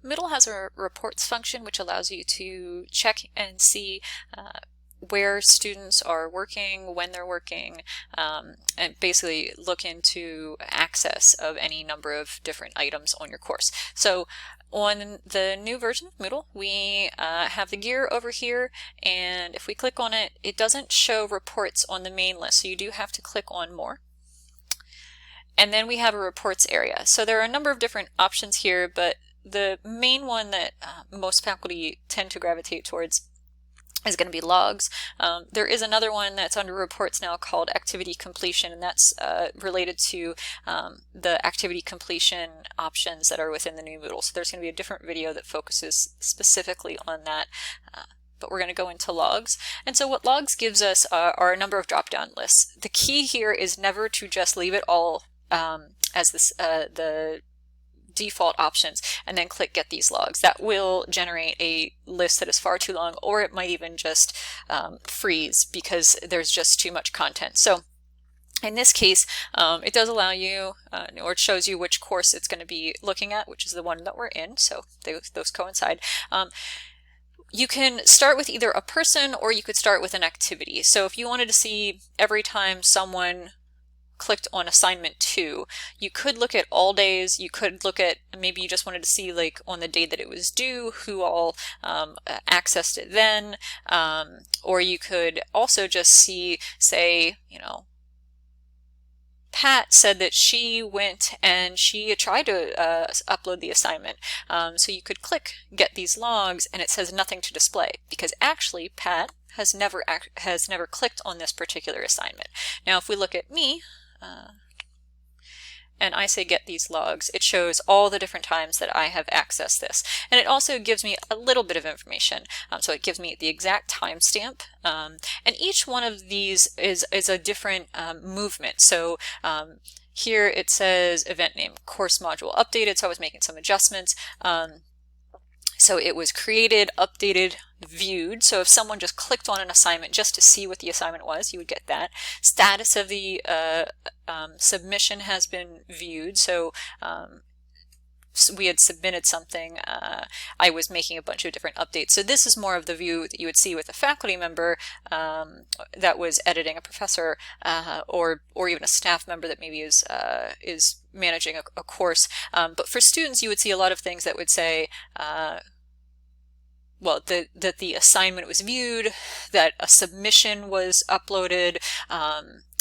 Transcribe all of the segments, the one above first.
Moodle has a reports function which allows you to check and see where students are working, when they're working, and basically look into access of any number of different items on your course. So on the new version of Moodle, we have the gear over here, and if we click on it, it doesn't show reports on the main list, so you do have to click on more. And then we have a reports area. So there are a number of different options here, but the main one that most faculty tend to gravitate towards is going to be logs. There is another one that's under reports now called activity completion, and that's related to the activity completion options that are within the new Moodle. So there's going to be a different video that focuses specifically on that. But we're going to go into logs. And so what logs gives us are a number of drop-down lists. The key here is never to just leave it all as the default options and then click get these logs. That will generate a list that is far too long, or it might even just freeze because there's just too much content. So in this case, it does allow you, or it shows you which course it's going to be looking at, which is the one that we're in, so those coincide. You can start with either a person or you could start with an activity. So if you wanted to see every time someone clicked on assignment 2, you could look at all days. You could look at, maybe you just wanted to see like on the day that it was due, who all accessed it then, or you could also just see, say, you know, Pat said that she went and she tried to upload the assignment. So you could click get these logs and it says nothing to display because actually Pat has never clicked on this particular assignment. Now if we look at me, and I say get these logs, it shows all the different times that I have accessed this. And it also gives me a little bit of information. So it gives me the exact timestamp. And each one of these is a different movement. So here it says event name, course module updated. So I was making some adjustments. So it was created, updated, viewed. So if someone just clicked on an assignment just to see what the assignment was, you would get that. Status of the submission has been viewed. So we had submitted something. I was making a bunch of different updates. So this is more of the view that you would see with a faculty member that was editing, a professor, or even a staff member that maybe is managing a course. But for students, you would see a lot of things that would say, well, that the assignment was viewed, that a submission was uploaded,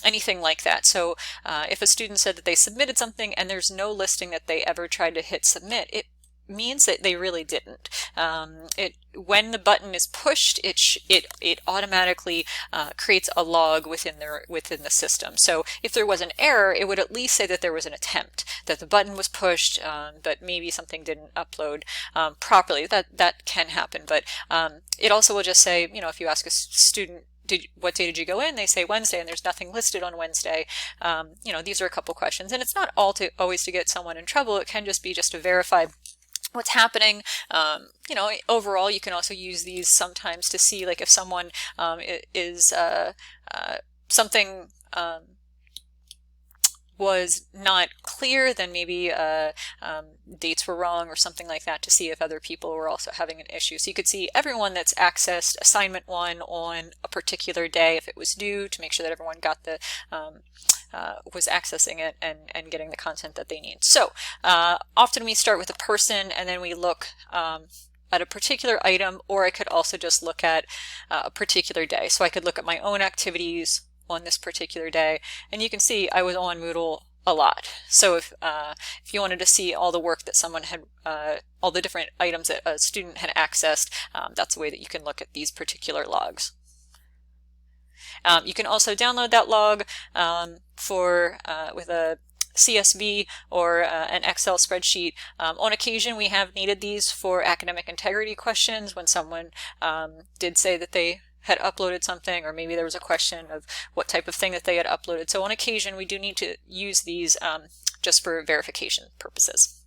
anything like that. So if a student said that they submitted something and there's no listing that they ever tried to hit submit, it means that they really didn't. When the button is pushed, it automatically creates a log within the system. So if there was an error, it would at least say that there was an attempt, that the button was pushed, but maybe something didn't upload properly. That can happen, but it also will just say, you know, if you ask a student, what day did you go in? They say Wednesday, and there's nothing listed on Wednesday. You know, these are a couple questions, and it's not always to get someone in trouble. It can just be just to verify what's happening. You know, overall, you can also use these sometimes to see, like, if someone is something was not clear, then maybe dates were wrong or something like that, to see if other people were also having an issue. So you could see everyone that's accessed assignment 1 on a particular day, if it was due, to make sure that everyone got the was accessing it and getting the content that they need. So often we start with a person and then we look at a particular item, or I could also just look at a particular day. So I could look at my own activities on this particular day, and you can see I was on Moodle a lot. So if you wanted to see all the work that someone had, all the different items that a student had accessed, that's a way that you can look at these particular logs. You can also download that log with a CSV or an Excel spreadsheet. On occasion, we have needed these for academic integrity questions when someone did say that they had uploaded something, or maybe there was a question of what type of thing that they had uploaded. So on occasion, we do need to use these just for verification purposes.